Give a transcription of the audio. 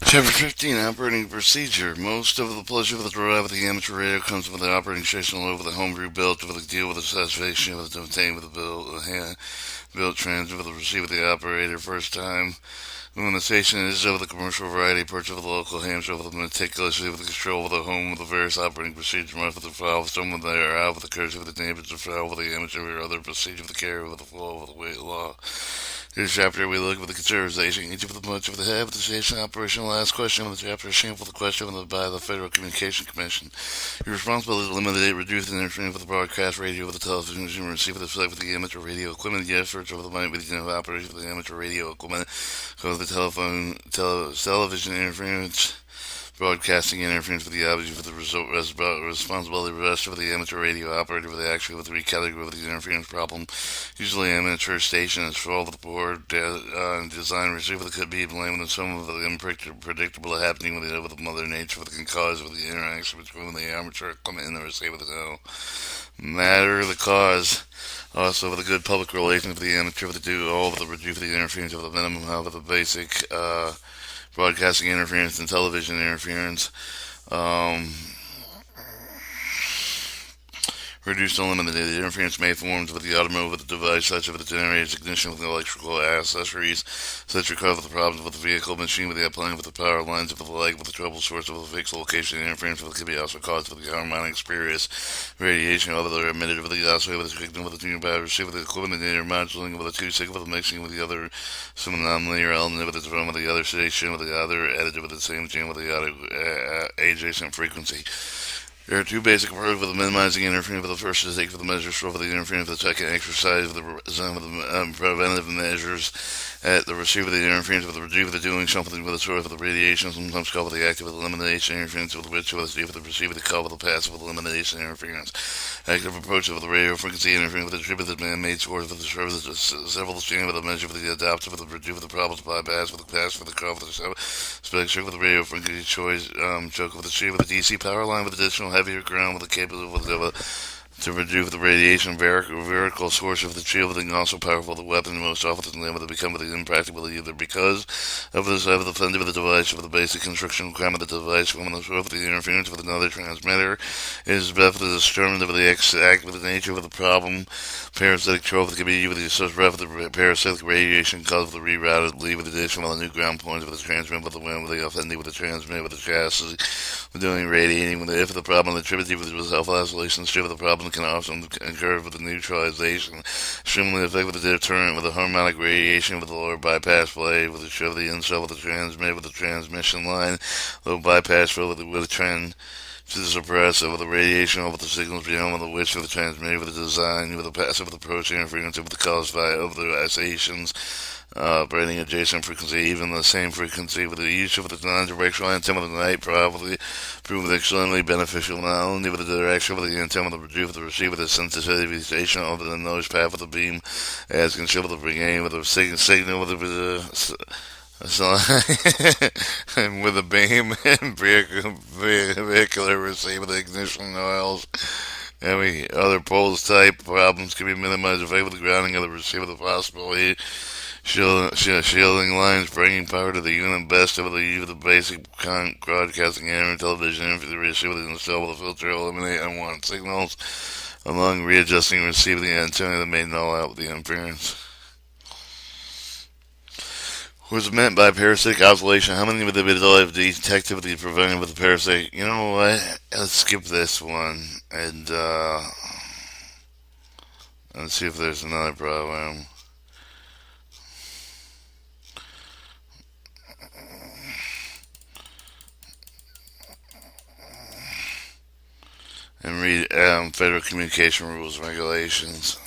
Chapter 15, Operating Procedure. Most of the pleasure of the drive of the amateur radio comes with the operating station all over the homebrew built with the deal with the satisfaction of the obtained with the built transit with the receive of the operator first time. When the station is of the commercial variety, purchase of the local Hampshire with the meticulously with the control of the home with the various operating procedures, run with the file with someone there out with the courtesy of the neighbors, the file with the amateur or other procedure of the carrier with the flow of the weight law. In this chapter, we look at the consideration, each of the much of the head of the station operation. Last question of the chapter is shameful the question by the Federal Communication Commission. Your responsibility to eliminate, reduce, and interfere with the broadcast radio, with the television, and receive the effect with the amateur radio equipment. The efforts of the might with the operation of the amateur radio equipment, cause the television interference. Broadcasting interference with the object for the responsibility rest of the amateur radio operator with the actual with the category of the interference problem. Usually, amateur station is for all the board design receiver that could be blamed on some of the unpredictable happening with the mother nature that can cause with the interaction between the amateur equipment and the receiver. The matter the cause. Also, with a good public relations for the amateur to do all of the reduce the interference of the minimum of the basic broadcasting interference and television interference. Um, Reduced and eliminated interference made forms with the automobile with the device, such as the generator's ignition with the electrical accessories, such recover the problems with the vehicle machine with the applying with the power lines of the leg with the trouble source of the fixed location interference with the could be also caused with the harmonic spurious radiation, although they're emitted with the oscillator with the signal with the junior battery receiver with the equipment in modulating with the two signal with the mixing with the other some anomaly or element with the drum with the other station with the other edited with the same channel with the other adjacent frequency. There are two basic approaches for the minimizing interference. For the first is take for the measures for the interference. For the second, exercise for the preventive measures at the receiver of the interference. With the receiver of doing something with the source of the radiation, sometimes called the active elimination interference. With which with the receiver the call with the passive elimination interference. Active approach of the radio frequency interference with the distributed man-made source of the service several chain with the measure for the adaptive with the reduce with the problems bypass with the pass with the call with the spectrum with the radio frequency choice choke with the sheet with the DC power line with additional heavier ground with the capable to reduce the radiation vertical source of the shielding, also powerful the weapon most often able to become with the impractical either because of the side of the fender of the device of the basic construction requirement of the device when the source of the interference with another transmitter is best to determine with the exact with the nature of the problem. Parasitic trophy can be with the associated with the parasitic radiation caused with the rerouted leave with addition while the new ground points with the transmit with the wind with the offending with the transmit with the chassis with doing radiating with the if the problem attributed with the self-isolation strip of the problem can often occur with the neutralization extremely effective with the deterrent with the harmonic radiation with the lower bypass blade with the show the insult with the transmit with the transmission line low bypass flow with the trend to suppress with the radiation over the signals beyond with the which of the transmitter with the design with the passive with the approach interference with the cause by of the oscillations operating adjacent frequency, even the same frequency with the use of the non-directional antenna of the night probably proved extremely beneficial not only with the direction of the antenna of the receiver, the sensitivization of the noise path of the beam as considered the brigade with the signal with the and with the beam and vehicular receiver the ignition oils. Any other poles type problems can be minimized if able the grounding of the receiver the possibility shielding lines, bringing power to the unit best of the use of the basic broadcasting air and television for the receiver to install the filter, eliminate unwanted signals, along readjusting and receiving the antenna that may null out the interference. What's meant by parasitic oscillation? How many of the individual have detected the prevented with the parasitic? You know what? Let's skip this one and let's see if there's another problem. And read Federal Communication Rules and Regulations.